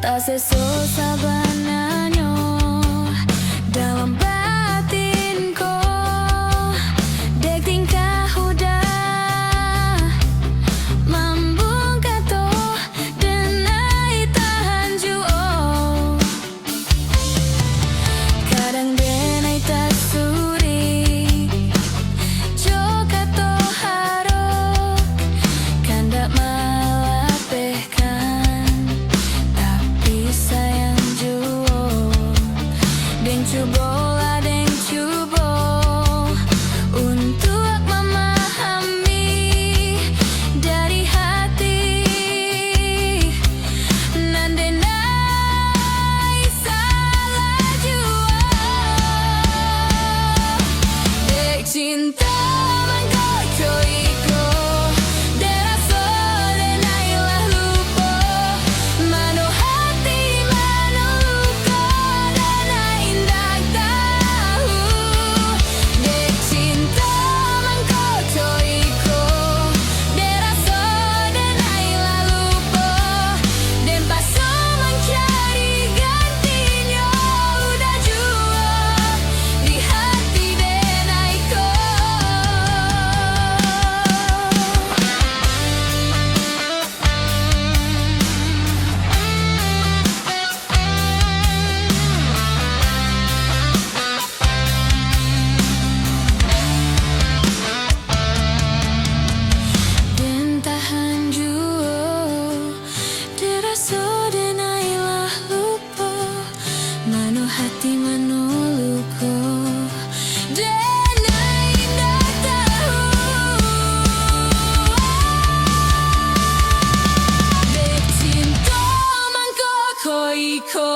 Tak sesusah benarnya dalam batinku, dek tingkah udah mambung kata denai tahan juo. Kadang denai tak suri jo kata harok kandak malapehkan, tapi sayang juo. Deng cubo lah deng cubo untuk memahami dari hati. Nandenai salah juo, dek cinta mangko iko deraso denailah lupa, mano hati mano luka denai indak tahu. Dek cinta mangko iko deraso denailah lupa, dan paso mencari gantinya udah jua di hati denaiko. Den tahan juo deraso denailah lupa, mano hati mano luka denai indak tahu. Dek cinta mangko iko